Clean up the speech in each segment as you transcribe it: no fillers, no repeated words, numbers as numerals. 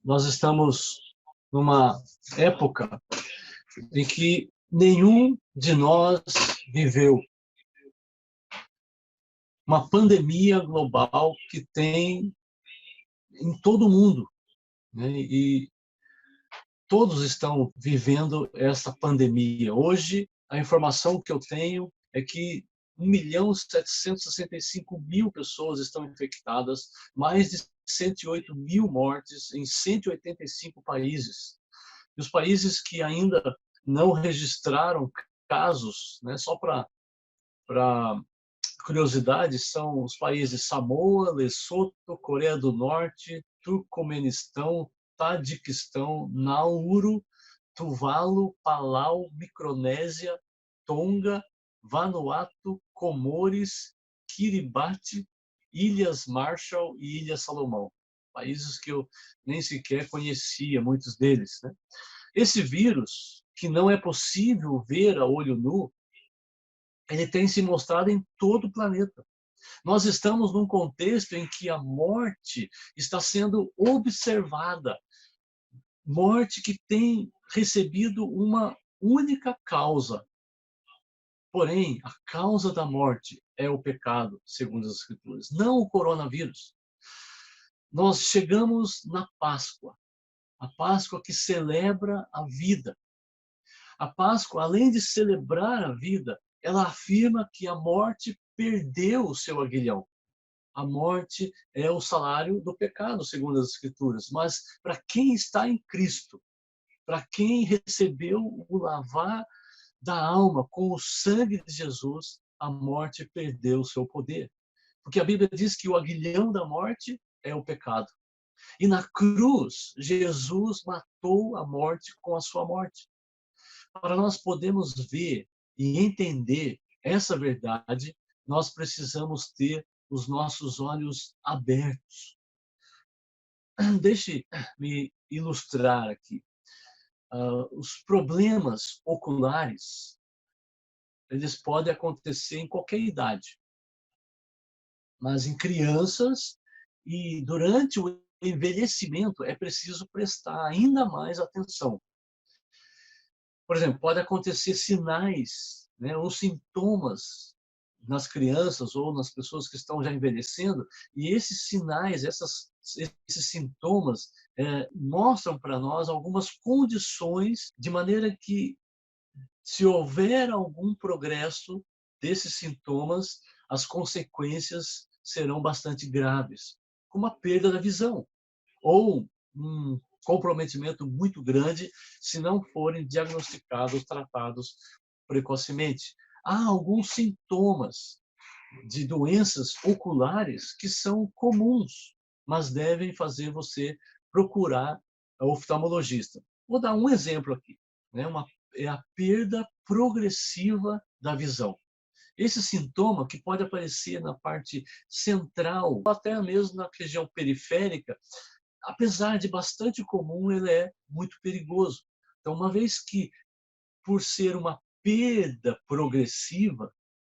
nós estamos numa época em que nenhum de nós viveu uma pandemia global que tem em todo o mundo, né? E todos estão vivendo essa pandemia. Hoje, a informação que eu tenho é que 1.765.000 pessoas estão infectadas, mais de 108 mil mortes em 185 países. E os países que ainda não registraram casos, né, só para curiosidade, são os países Samoa, Lesoto, Coreia do Norte, Turcomenistão, Tadiquistão, Nauru, Tuvalu, Palau, Micronésia, Tonga, Vanuatu, Comores, Kiribati, Ilhas Marshall e Ilhas Salomão. Países que eu nem sequer conhecia, muitos deles, né? Esse vírus, que não é possível ver a olho nu, ele tem se mostrado em todo o planeta. Nós estamos num contexto em que a morte está sendo observada. Morte que tem recebido uma única causa. Porém, a causa da morte é o pecado, segundo as Escrituras, não o coronavírus. Nós chegamos na Páscoa, a Páscoa que celebra a vida. A Páscoa, além de celebrar a vida, ela afirma que a morte perdeu o seu aguilhão. A morte é o salário do pecado, segundo as Escrituras. Mas para quem está em Cristo, para quem recebeu o lavar da alma com o sangue de Jesus, a morte perdeu o seu poder. Porque a Bíblia diz que o aguilhão da morte é o pecado. E na cruz, Jesus matou a morte com a sua morte. Para nós podermos ver e entender essa verdade, nós precisamos ter os nossos olhos abertos. Deixe-me ilustrar aqui. Os problemas oculares, eles podem acontecer em qualquer idade, mas em crianças e durante o envelhecimento é preciso prestar ainda mais atenção. Por exemplo, pode acontecer sinais, né, ou sintomas nas crianças ou nas pessoas que estão já envelhecendo, e esses sinais, esses sintomas mostram para nós algumas condições, de maneira que, se houver algum progresso desses sintomas, as consequências serão bastante graves, como a perda da visão, ou um comprometimento muito grande se não forem diagnosticados, tratados precocemente. Há alguns sintomas de doenças oculares que são comuns, mas devem fazer você procurar o oftalmologista. Vou dar um exemplo aqui, né? É a perda progressiva da visão. Esse sintoma, que pode aparecer na parte central, até mesmo na região periférica, apesar de bastante comum, ele é muito perigoso. Então, uma vez que, por ser uma perda progressiva,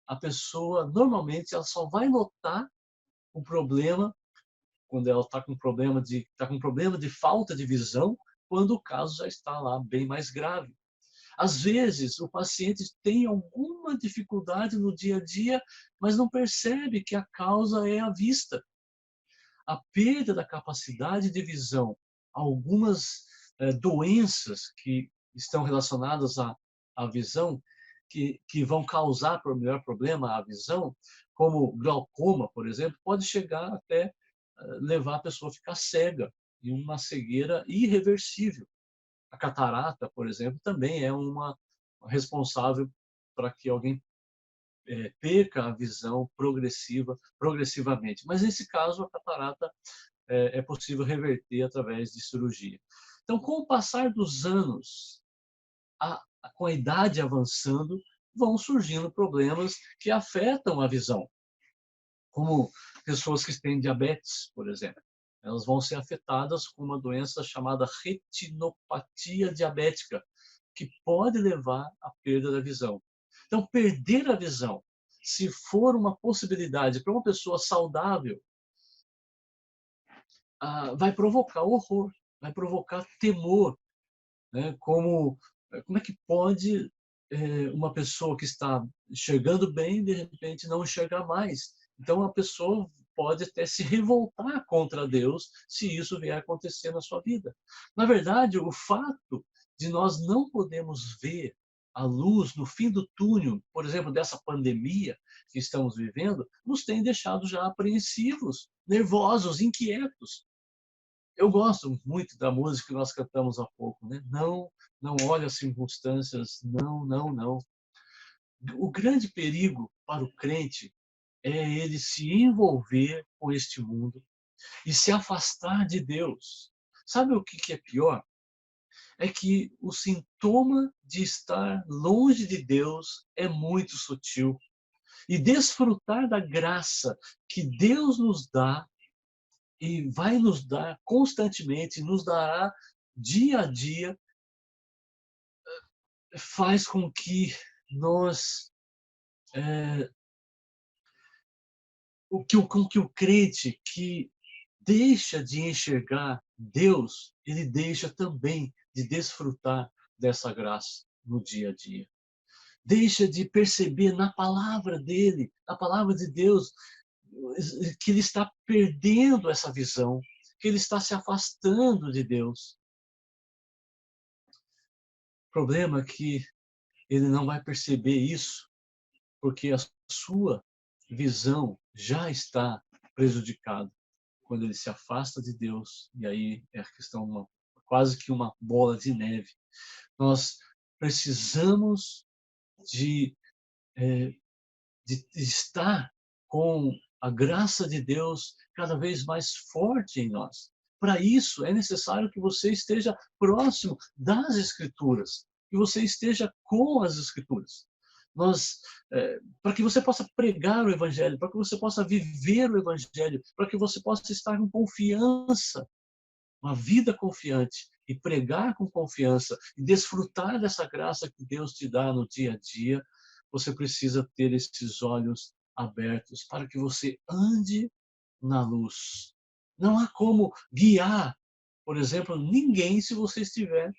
a pessoa, normalmente, ela só vai notar o problema quando ela está com problema de falta de visão, quando o caso já está lá bem mais grave. Às vezes, o paciente tem alguma dificuldade no dia a dia, mas não percebe que a causa é a vista. A perda da capacidade de visão, algumas doenças que estão relacionadas à visão, que vão causar o melhor problema à visão, como glaucoma, por exemplo, pode chegar até levar a pessoa a ficar cega, e uma cegueira irreversível. A catarata, por exemplo, também é uma responsável para que alguém perca a visão progressivamente. Mas, nesse caso, a catarata é possível reverter através de cirurgia. Então, com o passar dos anos, com a idade avançando, vão surgindo problemas que afetam a visão, como pessoas que têm diabetes, por exemplo. Elas vão ser afetadas com uma doença chamada retinopatia diabética, que pode levar à perda da visão. Então, perder a visão, se for uma possibilidade para uma pessoa saudável, vai provocar horror. vai provocar temor, né? Como é que pode uma pessoa que está enxergando bem, de repente, não enxergar mais? Então, a pessoa pode até se revoltar contra Deus se isso vier a acontecer na sua vida. Na verdade, o fato de nós não podermos ver a luz no fim do túnel, por exemplo, dessa pandemia que estamos vivendo, nos tem deixado já apreensivos, nervosos, inquietos. Eu gosto muito da música que nós cantamos há pouco, né? Não, não olhe as circunstâncias, não, não, não. O grande perigo para o crente é ele se envolver com este mundo e se afastar de Deus. Sabe o que é pior? É que o sintoma de estar longe de Deus é muito sutil. E desfrutar da graça que Deus nos dá e vai nos dar constantemente, nos dará dia a dia, faz com que nós, com que o crente que deixa de enxergar Deus, ele deixa também de desfrutar dessa graça no dia a dia. Deixa de perceber na palavra dele, na palavra de Deus, que ele está perdendo essa visão, que ele está se afastando de Deus. O problema é que ele não vai perceber isso, porque a sua visão já está prejudicada quando ele se afasta de Deus, e aí é a questão quase que uma bola de neve. Nós precisamos de, de estar com a graça de Deus cada vez mais forte em nós. Para isso, é necessário que você esteja próximo das Escrituras, que você esteja com as Escrituras. Para que você possa pregar o Evangelho, para que você possa viver o Evangelho, para que você possa estar com confiança, uma vida confiante, e pregar com confiança, e desfrutar dessa graça que Deus te dá no dia a dia, você precisa ter esses olhos abertos para que você ande na luz. Não há como guiar, por exemplo, ninguém se você estiver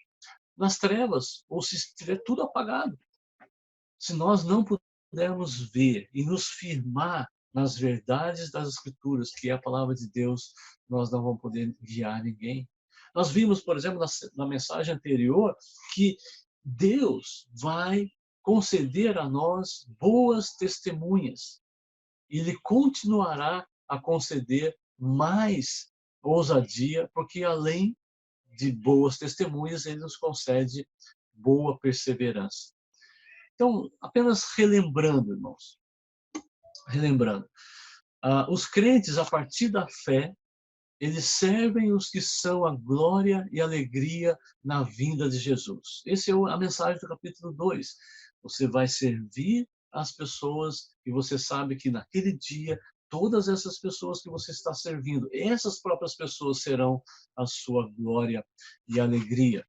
nas trevas ou se estiver tudo apagado. Se nós não pudermos ver e nos firmar nas verdades das Escrituras, que é a palavra de Deus, nós não vamos poder guiar ninguém. Nós vimos, por exemplo, na mensagem anterior, que Deus vai conceder a nós boas testemunhas. Ele continuará a conceder mais ousadia, porque além de boas testemunhas, ele nos concede boa perseverança. Então, apenas relembrando, irmãos, relembrando, os crentes, a partir da fé, eles servem os que são a glória e alegria na vinda de Jesus. Essa é a mensagem do capítulo 2. Você vai servir as pessoas e você sabe que naquele dia, todas essas pessoas que você está servindo, essas próprias pessoas serão a sua glória e alegria.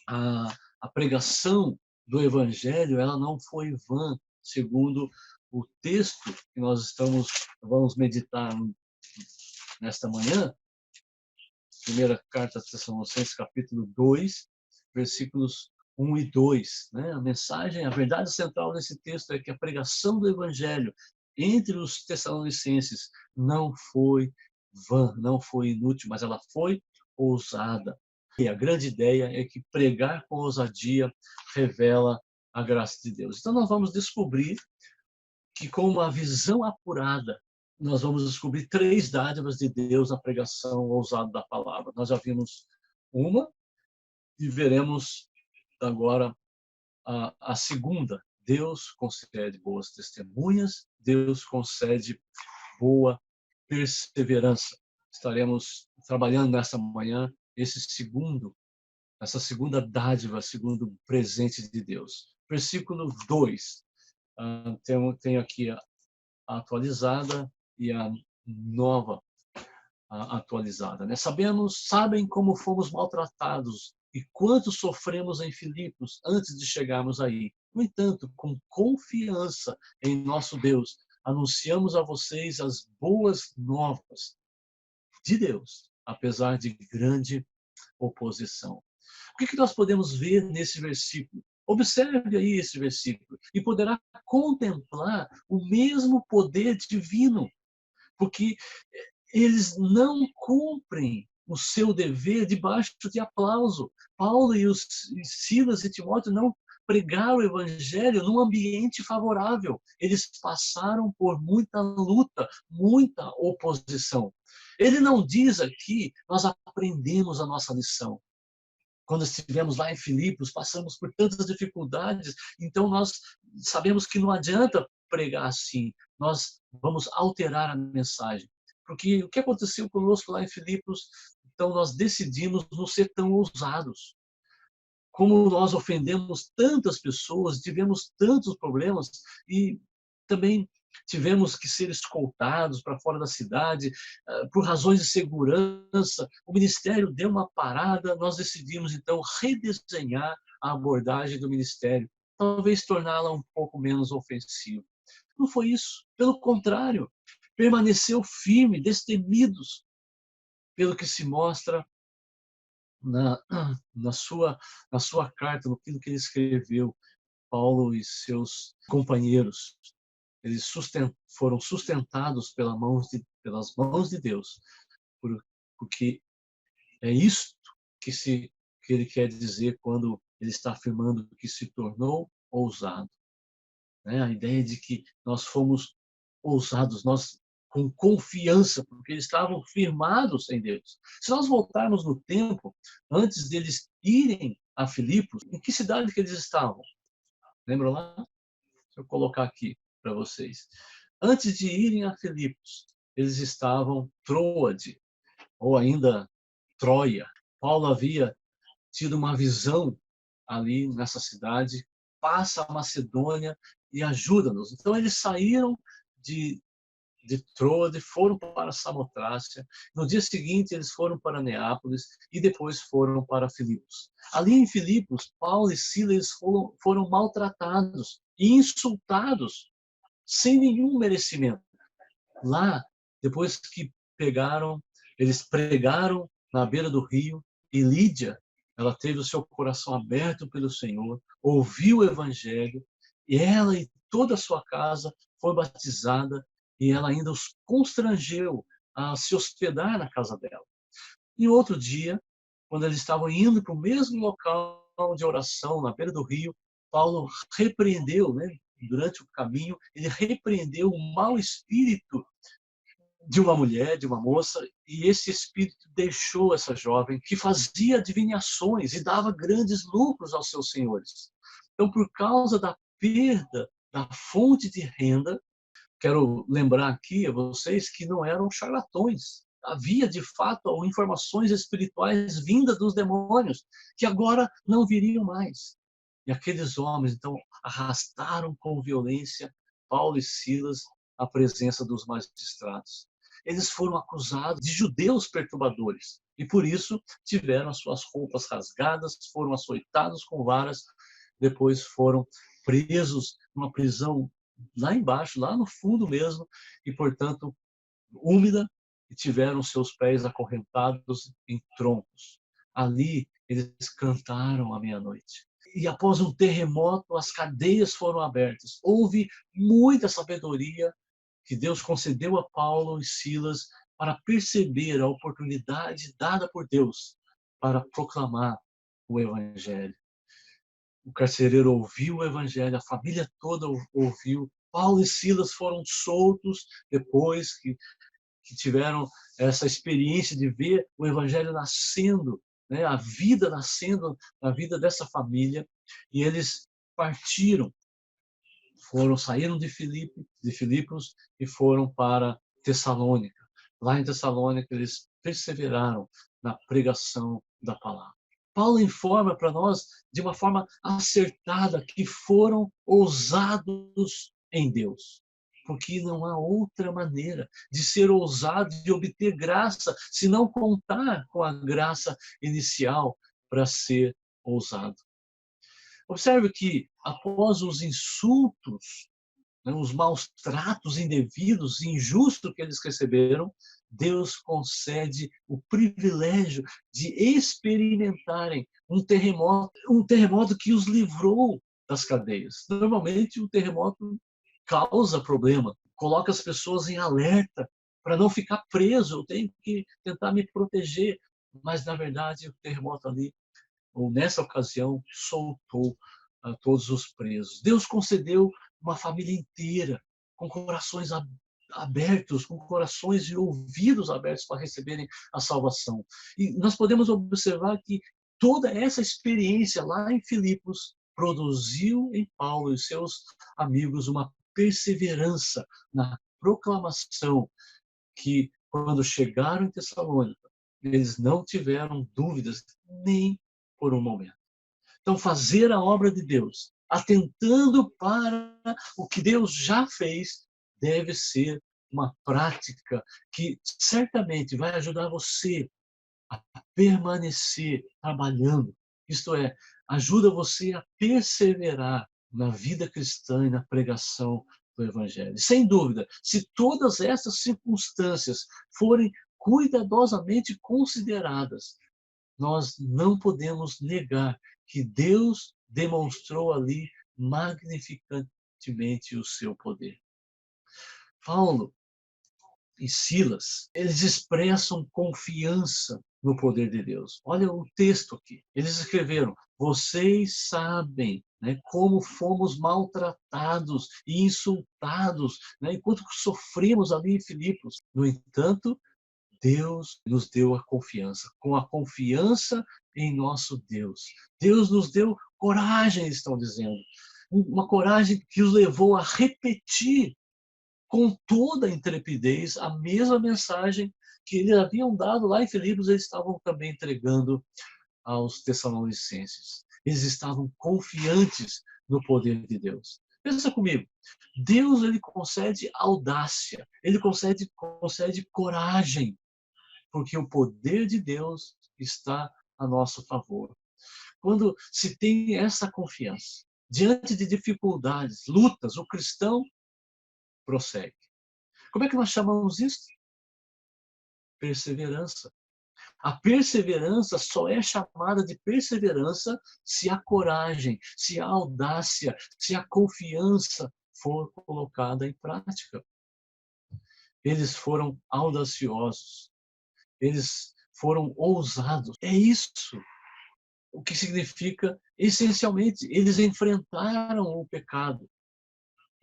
A pregação do Evangelho, ela não foi vã, segundo o texto que nós vamos meditar nesta manhã, primeira carta aos Tessalonicenses, capítulo 2, versículos 1 e 2. Né? A mensagem, a verdade central desse texto é que a pregação do Evangelho entre os Tessalonicenses não foi vã, não foi inútil, mas ela foi ousada. E a grande ideia é que pregar com ousadia revela a graça de Deus. Então nós vamos descobrir que com uma visão apurada, nós vamos descobrir 3 dádivas de Deus na pregação ousada da palavra. Nós já vimos uma e veremos agora a segunda. Deus concede boas testemunhas, Deus concede boa perseverança. Estaremos trabalhando nessa manhã essa segunda dádiva, segundo presente de Deus. Versículo 2. Tenho aqui a atualizada e a nova atualizada. Né? Sabem como fomos maltratados e quanto sofremos em Filipos antes de chegarmos aí. No entanto, com confiança em nosso Deus, anunciamos a vocês as boas novas de Deus, apesar de grande oposição. O que nós podemos ver nesse versículo? Observe aí esse versículo e poderá contemplar o mesmo poder divino, porque eles não cumprem o seu dever debaixo de aplauso. Paulo e Silas e Timóteo não pregaram o evangelho num ambiente favorável. Eles passaram por muita luta, muita oposição. Ele não diz aqui, nós aprendemos a nossa lição. Quando estivemos lá em Filipos, passamos por tantas dificuldades, então nós sabemos que não adianta pregar assim, nós vamos alterar a mensagem. Porque o que aconteceu conosco lá em Filipos, então nós decidimos não ser tão ousados. Como nós ofendemos tantas pessoas, tivemos tantos problemas e também tivemos que ser escoltados para fora da cidade por razões de segurança. O ministério deu uma parada, nós decidimos então redesenhar a abordagem do ministério, talvez torná-la um pouco menos ofensiva. Não foi isso, pelo contrário, permaneceu firme, destemidos, pelo que se mostra na, na, sua, na sua carta, no que ele escreveu. Paulo e seus companheiros, eles foram sustentados pelas mãos de Deus, porque é isto que ele quer dizer quando ele está afirmando que se tornou ousado. Né? A ideia de que nós fomos ousados, nós com confiança, porque eles estavam firmados em Deus. Se nós voltarmos no tempo, antes deles irem a Filipos, em que cidade que eles estavam? Lembram lá? Deixa eu colocar aqui para vocês. Antes de irem a Filipos, eles estavam Troade, ou ainda Troia. Paulo havia tido uma visão ali nessa cidade, passa a Macedônia e ajuda-nos. Então eles saíram de Troade, foram para Samotrácia. No dia seguinte eles foram para Neápolis e depois foram para Filipos. Ali em Filipos, Paulo e Silas foram maltratados e insultados sem nenhum merecimento. Lá, depois que eles pregaram na beira do rio e Lídia, ela teve o seu coração aberto pelo Senhor, ouviu o evangelho e ela e toda a sua casa foi batizada e ela ainda os constrangeu a se hospedar na casa dela. E outro dia, quando eles estavam indo para o mesmo local de oração, na beira do rio, Paulo repreendeu, né, durante o caminho, ele repreendeu o mau espírito de uma mulher, de uma moça, e esse espírito deixou essa jovem que fazia adivinhações e dava grandes lucros aos seus senhores. Então, por causa da perda da fonte de renda, quero lembrar aqui a vocês que não eram charlatões. Havia, de fato, informações espirituais vindas dos demônios, que agora não viriam mais. E aqueles homens, então, arrastaram com violência Paulo e Silas à presença dos magistrados. Eles foram acusados de judeus perturbadores e, por isso, tiveram as suas roupas rasgadas, foram açoitados com varas, depois foram presos numa prisão lá embaixo, lá no fundo mesmo, e, portanto, úmida, e tiveram seus pés acorrentados em troncos. Ali, eles cantaram à meia-noite. E após um terremoto, as cadeias foram abertas. Houve muita sabedoria que Deus concedeu a Paulo e Silas para perceber a oportunidade dada por Deus para proclamar o Evangelho. O carcereiro ouviu o Evangelho, a família toda ouviu. Paulo e Silas foram soltos depois que tiveram essa experiência de ver o Evangelho nascendo, né, a vida nascendo na vida dessa família, e eles partiram, saíram de Filipos e foram para Tessalônica. Lá em Tessalônica eles perseveraram na pregação da palavra. Paulo informa para nós de uma forma acertada que foram ousados em Deus, porque não há outra maneira de ser ousado, de obter graça, se não contar com a graça inicial para ser ousado. Observe que, após os insultos né, os maus tratos indevidos e injustos que eles receberam, Deus concede o privilégio de experimentarem um terremoto que os livrou das cadeias. Normalmente, o terremoto causa problema, coloca as pessoas em alerta para não ficar preso, eu tenho que tentar me proteger. Mas, na verdade, o terremoto ali, ou nessa ocasião, soltou todos os presos. Deus concedeu uma família inteira, com corações abertos, com corações e ouvidos abertos para receberem a salvação. E nós podemos observar que toda essa experiência lá em Filipos produziu em Paulo e seus amigos uma perseverança na proclamação que, quando chegaram em Tessalônica, eles não tiveram dúvidas nem por um momento. Então, fazer a obra de Deus, atentando para o que Deus já fez, deve ser uma prática que certamente vai ajudar você a permanecer trabalhando. Isto é, ajuda você a perseverar na vida cristã e na pregação do Evangelho. Sem dúvida, se todas essas circunstâncias forem cuidadosamente consideradas, nós não podemos negar que Deus demonstrou ali magnificantemente o seu poder. Paulo e Silas, eles expressam confiança no poder de Deus. Olha o texto aqui. Eles escreveram: vocês sabem, né, como fomos maltratados e insultados, né, enquanto sofremos ali em Filipos. No entanto, Deus nos deu a confiança. Com a confiança em nosso Deus, Deus nos deu coragem, estão dizendo. Uma coragem que os levou a repetir com toda a intrepidez a mesma mensagem que eles haviam dado lá em Filipos, eles estavam também entregando aos Tessalonicenses. Eles estavam confiantes no poder de Deus. Pensa comigo, Deus, ele concede audácia, ele concede coragem, porque o poder de Deus está a nosso favor. Quando se tem essa confiança, diante de dificuldades, lutas, o cristão prossegue. Como é que nós chamamos isso? Perseverança. A perseverança só é chamada de perseverança se a coragem, se a audácia, se a confiança for colocada em prática. Eles foram audaciosos, eles foram ousados. É isso o que significa, essencialmente, eles enfrentaram o pecado,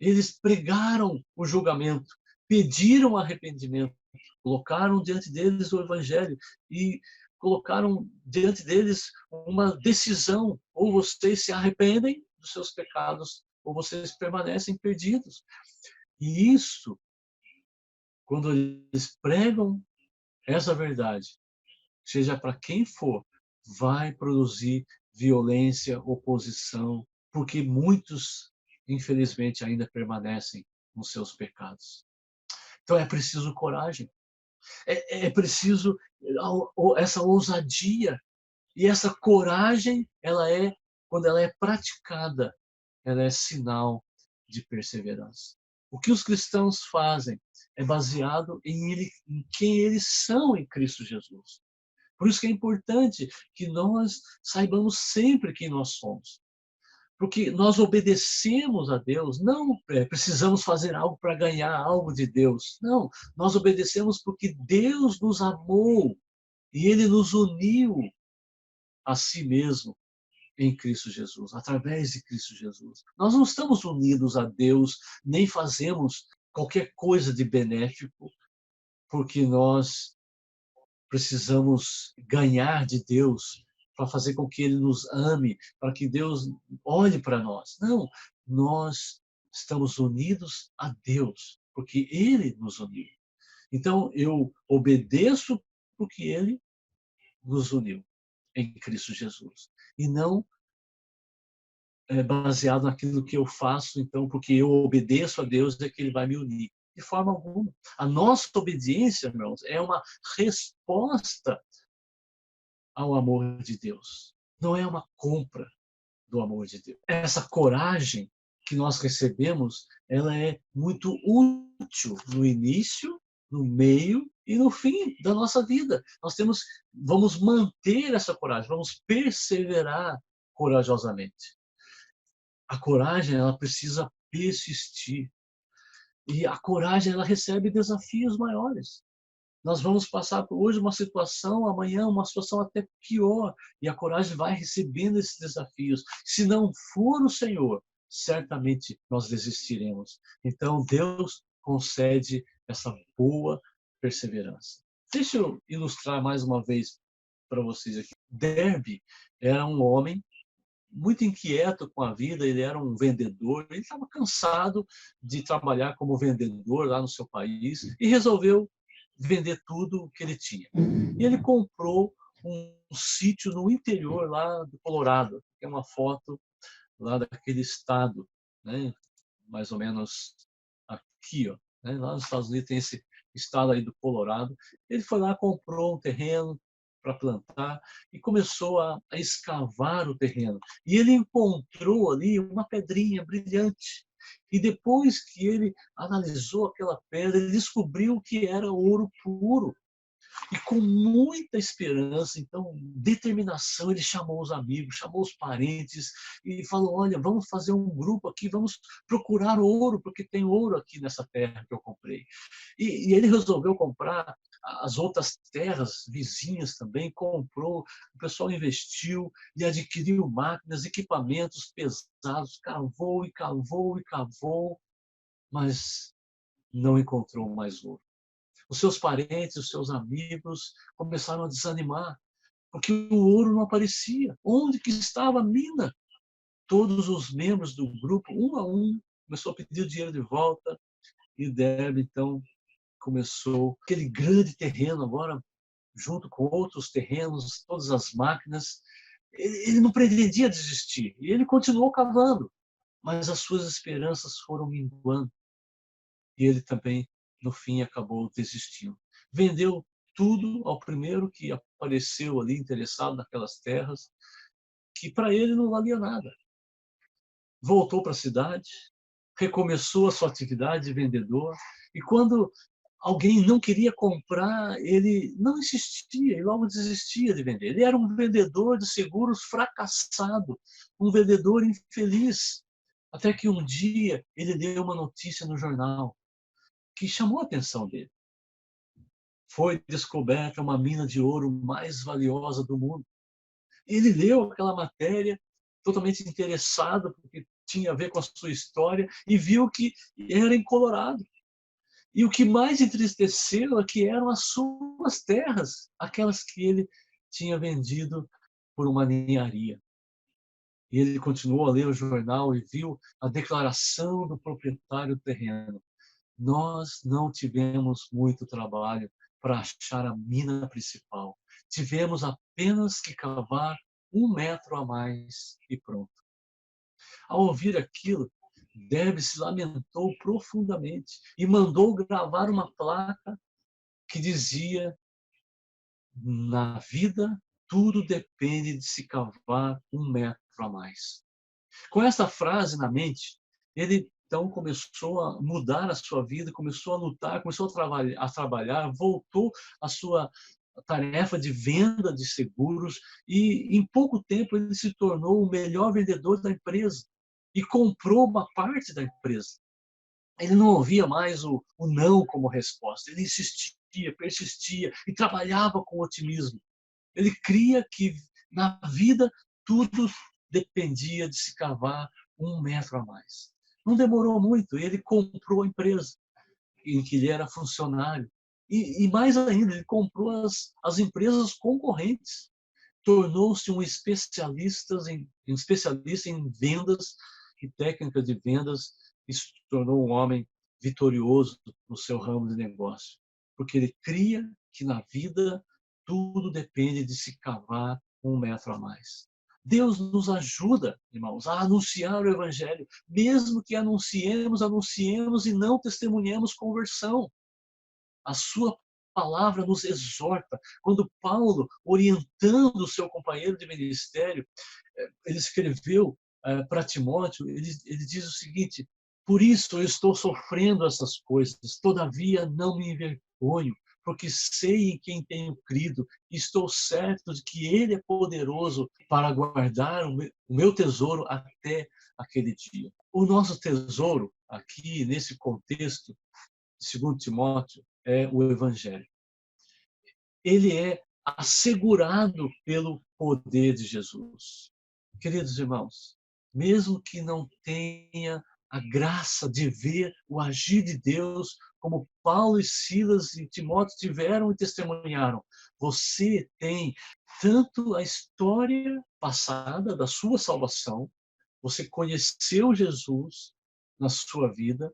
eles pregaram o julgamento, pediram arrependimento, colocaram diante deles o Evangelho e colocaram diante deles uma decisão: ou vocês se arrependem dos seus pecados, ou vocês permanecem perdidos. E isso, quando eles pregam essa verdade, seja para quem for, vai produzir violência, oposição, porque muitos, infelizmente, ainda permanecem nos seus pecados. Então é preciso coragem, é preciso essa ousadia, e essa coragem, quando ela é praticada, ela é sinal de perseverança. O que os cristãos fazem é baseado em quem eles são em Cristo Jesus. Por isso que é importante que nós saibamos sempre quem nós somos. Porque nós obedecemos a Deus, não precisamos fazer algo para ganhar algo de Deus. Não, nós obedecemos porque Deus nos amou e Ele nos uniu a si mesmo em Cristo Jesus, através de Cristo Jesus. Nós não estamos unidos a Deus, nem fazemos qualquer coisa de benéfico, porque nós precisamos ganhar de Deus para fazer com que Ele nos ame, para que Deus olhe para nós. Não, nós estamos unidos a Deus, porque Ele nos uniu. Então, eu obedeço porque Ele nos uniu em Cristo Jesus. E não baseado naquilo que eu faço, então, porque eu obedeço a Deus, é que Ele vai me unir. De forma alguma. A nossa obediência, irmãos, é uma resposta ao amor de Deus. Não é uma compra do amor de Deus. Essa coragem que nós recebemos, ela é muito útil no início, no meio e no fim da nossa vida. Vamos manter essa coragem, vamos perseverar corajosamente. A coragem, ela precisa persistir. E a coragem, ela recebe desafios maiores. Nós vamos passar por hoje uma situação, amanhã uma situação até pior. E a coragem vai recebendo esses desafios. Se não for o Senhor, certamente nós desistiremos. Então, Deus concede essa boa perseverança. Deixa eu ilustrar mais uma vez para vocês aqui. Derby era um homem muito inquieto com a vida, ele era um vendedor, ele estava cansado de trabalhar como vendedor lá no seu país e resolveu vender tudo o que ele tinha. E ele comprou um sítio no interior lá do Colorado, que é uma foto lá daquele estado, né? Mais ou menos aqui, ó, né? Lá nos Estados Unidos tem esse estado aí do Colorado. Ele foi lá, comprou um terreno para plantar e começou a escavar o terreno. E ele encontrou ali uma pedrinha brilhante. E depois que ele analisou aquela pedra, ele descobriu que era ouro puro. E com muita esperança, então, determinação, ele chamou os amigos, chamou os parentes e falou: olha, vamos fazer um grupo aqui, vamos procurar ouro, porque tem ouro aqui nessa terra que eu comprei. E ele resolveu comprar as outras terras vizinhas também, comprou, o pessoal investiu e adquiriu máquinas, equipamentos pesados, cavou e cavou e cavou, mas não encontrou mais ouro. Os seus parentes, os seus amigos começaram a desanimar, porque o ouro não aparecia. Onde que estava a mina? Todos os membros do grupo, um a um, começou a pedir o dinheiro de volta, e Deb, então, começou aquele grande terreno agora, junto com outros terrenos, todas as máquinas. Ele não pretendia desistir, e ele continuou cavando, mas as suas esperanças foram minguando. E ele também, no fim, acabou desistindo. Vendeu tudo ao primeiro que apareceu ali interessado naquelas terras, que para ele não valia nada. Voltou para a cidade, recomeçou a sua atividade de vendedor, e quando alguém não queria comprar, ele não insistia e logo desistia de vender. Ele era um vendedor de seguros fracassado, um vendedor infeliz. Até que um dia ele leu uma notícia no jornal que chamou a atenção dele. Foi descoberta uma mina de ouro mais valiosa do mundo. Ele leu aquela matéria totalmente interessado, porque tinha a ver com a sua história, e viu que era em Colorado. E o que mais entristeceu é que eram as suas terras, aquelas que ele tinha vendido por uma ninharia. E ele continuou a ler o jornal e viu a declaração do proprietário do terreno. Nós não tivemos muito trabalho para achar a mina principal. Tivemos apenas que cavar 1 metro a mais e pronto. Ao ouvir aquilo, Derby se lamentou profundamente e mandou gravar uma placa que dizia: na vida, tudo depende de se cavar 1 metro a mais. Com essa frase na mente, ele então começou a mudar a sua vida, começou a lutar, começou a trabalhar, voltou à sua tarefa de venda de seguros e em pouco tempo ele se tornou o melhor vendedor da empresa e comprou uma parte da empresa. Ele não ouvia mais o não como resposta, ele insistia, persistia e trabalhava com otimismo. Ele cria que na vida tudo dependia de se cavar 1 metro a mais. Não demorou muito, ele comprou a empresa em que ele era funcionário. E mais ainda, ele comprou as empresas concorrentes. Tornou-se um especialista em vendas e técnica de vendas e se tornou um homem vitorioso no seu ramo de negócio. Porque ele cria que na vida tudo depende de se cavar 1 metro a mais. Deus nos ajuda, irmãos, a anunciar o Evangelho, mesmo que anunciemos e não testemunhemos conversão. A sua palavra nos exorta. Quando Paulo, orientando o seu companheiro de ministério, ele escreveu para Timóteo, ele diz o seguinte: por isso eu estou sofrendo essas coisas, todavia não me envergonho, porque sei em quem tenho crido, e estou certo de que Ele é poderoso para guardar o meu tesouro até aquele dia. O nosso tesouro, aqui nesse contexto, segundo Timóteo, é o Evangelho. Ele é assegurado pelo poder de Jesus. Queridos irmãos, mesmo que não tenha a graça de ver o agir de Deus, como Paulo e Silas e Timóteo tiveram e testemunharam, você tem tanto a história passada da sua salvação, você conheceu Jesus na sua vida,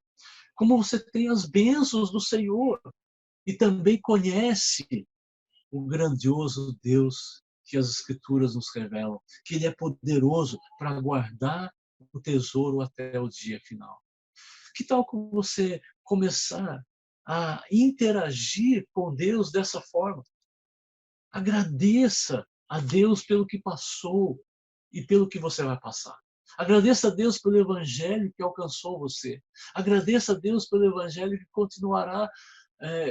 como você tem as bênçãos do Senhor e também conhece o grandioso Deus que as Escrituras nos revelam, que Ele é poderoso para guardar o tesouro até o dia final. Que tal com você começar a interagir com Deus dessa forma? Agradeça a Deus pelo que passou e pelo que você vai passar. Agradeça a Deus pelo Evangelho que alcançou você. Agradeça a Deus pelo Evangelho que continuará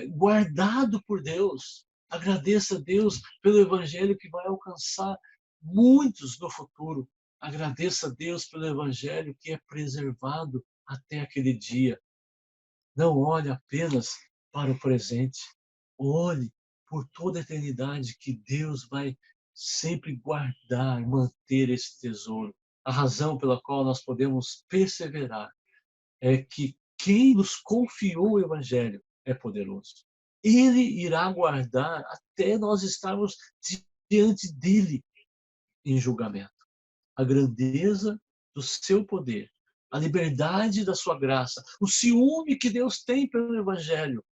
guardado por Deus. Agradeça a Deus pelo Evangelho que vai alcançar muitos no futuro. Agradeça a Deus pelo Evangelho que é preservado até aquele dia. Não olhe apenas para o presente. Olhe por toda a eternidade que Deus vai sempre guardar, manter esse tesouro. A razão pela qual nós podemos perseverar é que quem nos confiou o Evangelho é poderoso. Ele irá guardar até nós estarmos diante dele em julgamento. A grandeza do seu poder, a liberdade da sua graça, o ciúme que Deus tem pelo Evangelho,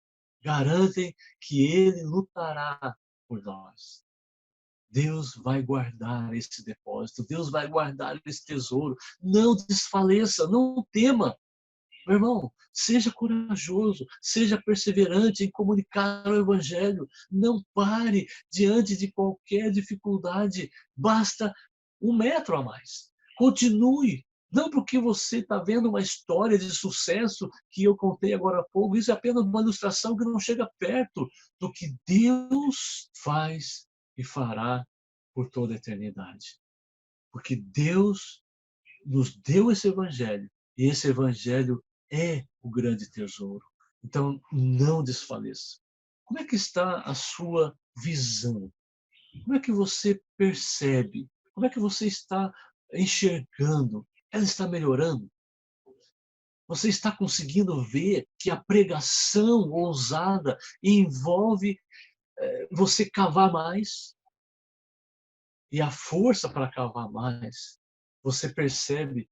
garantem que ele lutará por nós. Deus vai guardar esse depósito, Deus vai guardar esse tesouro. Não desfaleça, não tema. Meu irmão, seja corajoso, seja perseverante em comunicar o Evangelho. Não pare diante de qualquer dificuldade. Basta 1 metro a mais. Continue. Não porque você está vendo uma história de sucesso que eu contei agora há pouco. Isso é apenas uma ilustração que não chega perto do que Deus faz e fará por toda a eternidade. Porque Deus nos deu esse Evangelho. E esse Evangelho é o grande tesouro. Então, não desfaleça. Como é que está a sua visão? Como é que você percebe? Como é que você está enxergando? Ela está melhorando? Você está conseguindo ver que a pregação ousada envolve você cavar mais? E a força para cavar mais, você percebe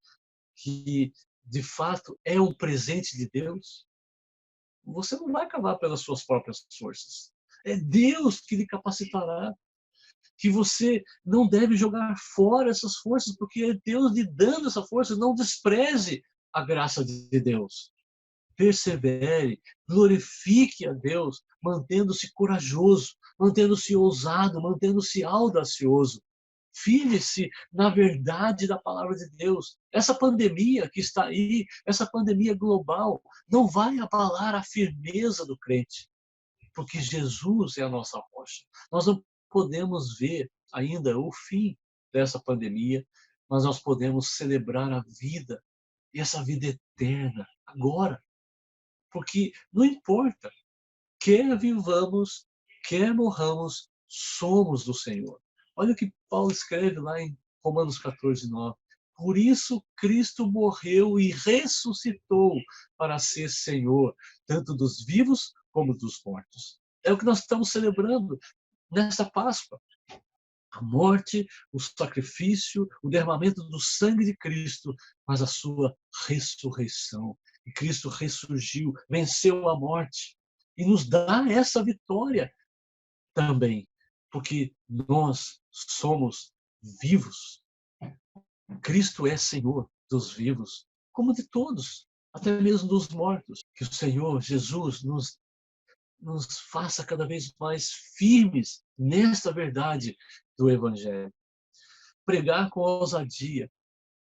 que, de fato, é um presente de Deus? Você não vai cavar pelas suas próprias forças. É Deus que lhe capacitará. Que você não deve jogar fora essas forças, porque é Deus lhe dando essa força. Não despreze a graça de Deus. Persevere, glorifique a Deus, mantendo-se corajoso, mantendo-se ousado, mantendo-se audacioso. Firme-se na verdade da palavra de Deus. Essa pandemia que está aí, essa pandemia global, não vai abalar a firmeza do crente, porque Jesus é a nossa rocha. Nós não podemos ver ainda o fim dessa pandemia, mas nós podemos celebrar a vida, e essa vida eterna, agora. Porque não importa, quer vivamos, quer morramos, somos do Senhor. Olha o que Paulo escreve lá em Romanos 14:9. Por isso Cristo morreu e ressuscitou para ser Senhor, tanto dos vivos como dos mortos. É o que nós estamos celebrando nesta Páscoa. A morte, o sacrifício, o derramamento do sangue de Cristo, mas a sua ressurreição. E Cristo ressurgiu, venceu a morte e nos dá essa vitória também, porque nós somos vivos. Cristo é Senhor dos vivos, como de todos, até mesmo dos mortos. Que o Senhor Jesus nos faça cada vez mais firmes nesta verdade do Evangelho. Pregar com ousadia,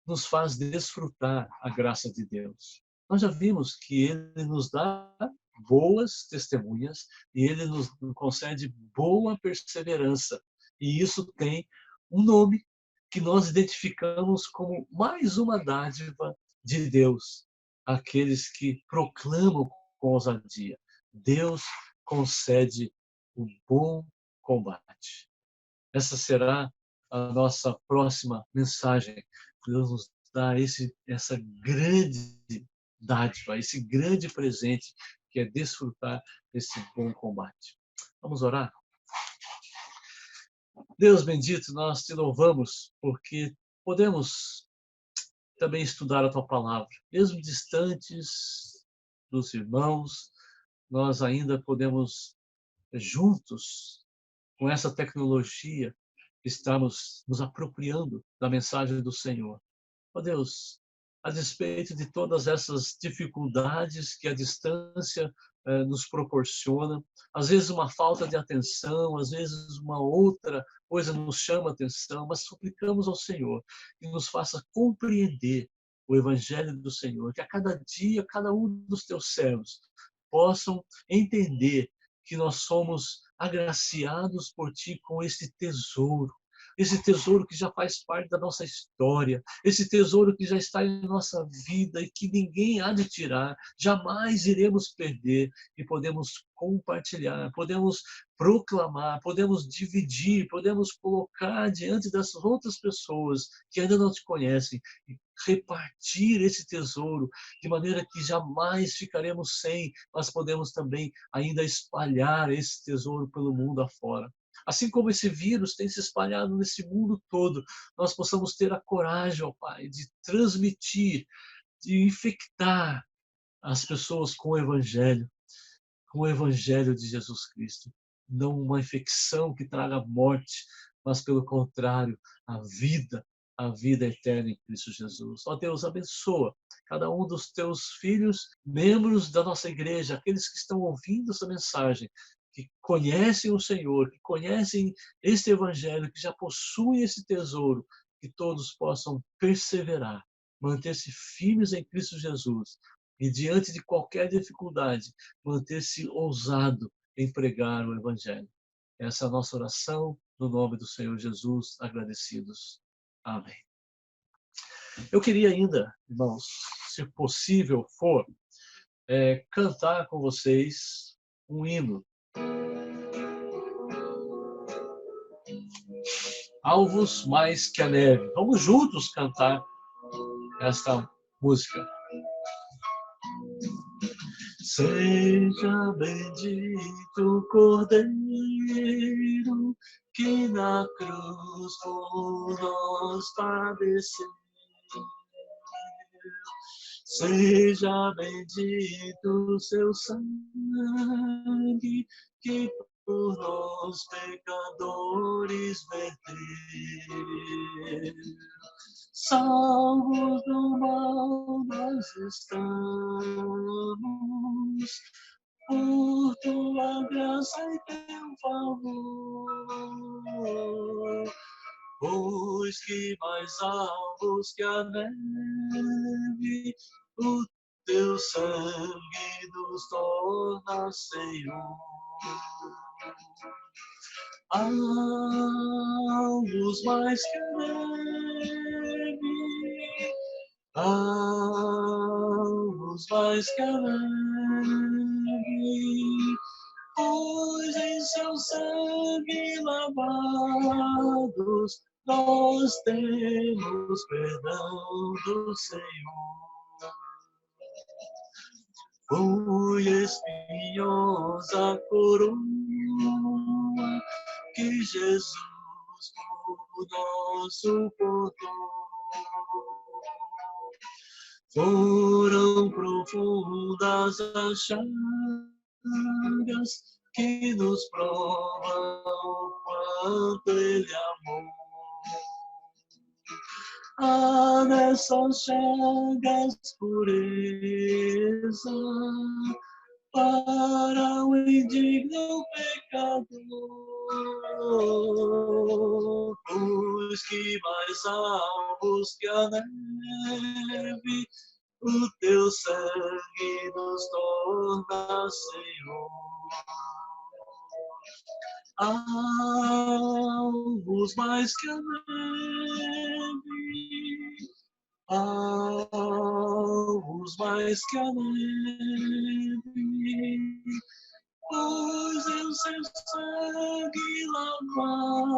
nos faz desfrutar a graça de Deus. Nós já vimos que Ele nos dá boas testemunhas e Ele nos concede boa perseverança. E isso tem um nome que nós identificamos como mais uma dádiva de Deus, aqueles que proclamam com ousadia. Deus concede o bom combate. Essa será a nossa próxima mensagem. Deus nos dá essa grande dádiva, esse grande presente que é desfrutar desse bom combate. Vamos orar? Deus bendito, nós te louvamos porque podemos também estudar a tua palavra. Mesmo distantes dos irmãos, nós ainda podemos juntos com essa tecnologia estamos nos apropriando da mensagem do Senhor. Ó Deus, a despeito de todas essas dificuldades que a distância nos proporciona, às vezes uma falta de atenção, às vezes uma outra coisa nos chama a atenção, mas suplicamos ao Senhor que nos faça compreender o Evangelho do Senhor, que a cada dia, cada um dos teus servos possam entender que nós somos agraciados por Ti com esse tesouro que já faz parte da nossa história, esse tesouro que já está em nossa vida e que ninguém há de tirar, jamais iremos perder e podemos compartilhar, podemos proclamar, podemos dividir, podemos colocar diante dessas outras pessoas que ainda não te conhecem e repartir esse tesouro de maneira que jamais ficaremos sem, mas podemos também ainda espalhar esse tesouro pelo mundo afora. Assim como esse vírus tem se espalhado nesse mundo todo, nós possamos ter a coragem, ó Pai, de transmitir, de infectar as pessoas com o Evangelho de Jesus Cristo. Não uma infecção que traga morte, mas pelo contrário, a vida eterna em Cristo Jesus. Ó Deus, abençoa cada um dos teus filhos, membros da nossa igreja, aqueles que estão ouvindo essa mensagem, que conhecem o Senhor, que conhecem este Evangelho, que já possuem esse tesouro, que todos possam perseverar, manter-se firmes em Cristo Jesus e, diante de qualquer dificuldade, manter-se ousado em pregar o Evangelho. Essa é a nossa oração, no nome do Senhor Jesus, agradecidos. Amém. Eu queria ainda, irmãos, se possível for, cantar com vocês um hino. Alvos mais que a neve. Vamos juntos cantar esta música. Seja bendito o Cordeiro que na cruz por nós padeceu. Seja bendito o seu sangue que por nós pecadores verteu. Salvos do mal nós estamos, por tua graça e teu favor. Pois que mais alvos que a neve, o teu sangue nos torna Senhor. Alvos mais que a neve, alvos mais que a neve, pois em seu sangue lavados, nós temos perdão do Senhor. Foi espinhosa coroa que Jesus por nós suportou. Foram profundas as chagas que nos provam quanto Ele amou. Há nessas chagas pureza, para o indigno pecador, pois que mais alvos que a neve, o teu sangue nos torna, Senhor. Alvos mais que a neve, alvos mais que a neve, pois em seu sangue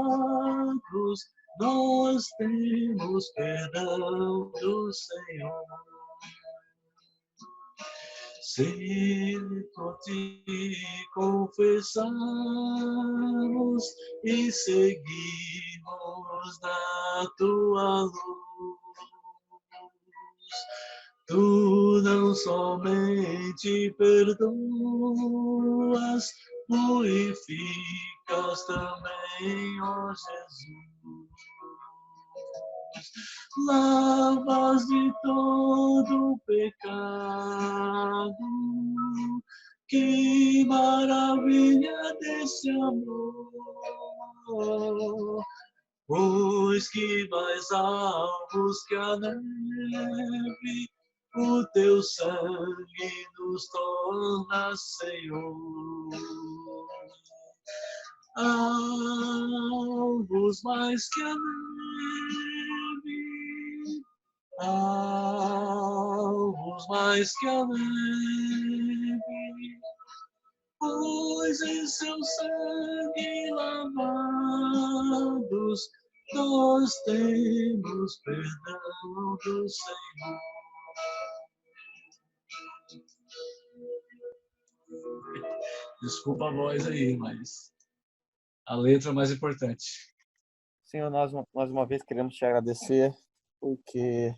lavados, nós temos perdão do Senhor. Se por ti confessamos e seguimos na tua luz, tu não somente perdoas, purificas também, ó Jesus. Lavas de todo pecado, que maravilha desse amor, pois que mais alvos que a neve, o teu sangue nos torna, Senhor. Alvos mais que a neve, alvos mais que a neve, pois em seu sangue lavados, nós temos perdão do Senhor. Desculpa a voz aí, mas a letra é mais importante. Senhor, nós mais uma vez queremos te agradecer, porque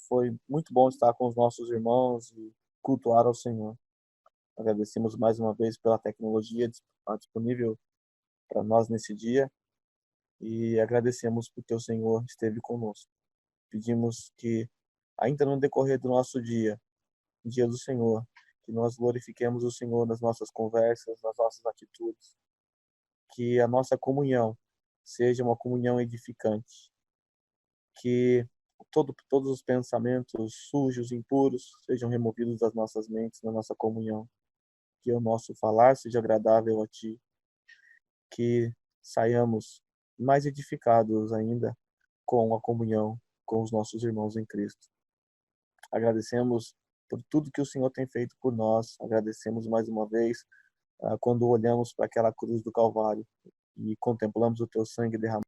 foi muito bom estar com os nossos irmãos e cultuar ao Senhor. Agradecemos mais uma vez pela tecnologia disponível para nós nesse dia e agradecemos porque o Senhor esteve conosco. Pedimos que, ainda no decorrer do nosso dia do Senhor, que nós glorifiquemos o Senhor nas nossas conversas, nas nossas atitudes, que a nossa comunhão seja uma comunhão edificante, que todos os pensamentos sujos, impuros, sejam removidos das nossas mentes, na nossa comunhão, que o nosso falar seja agradável a Ti, que saiamos mais edificados ainda com a comunhão com os nossos irmãos em Cristo. Agradecemos por tudo que o Senhor tem feito por nós, agradecemos mais uma vez quando olhamos para aquela cruz do Calvário e contemplamos o Teu sangue derramado.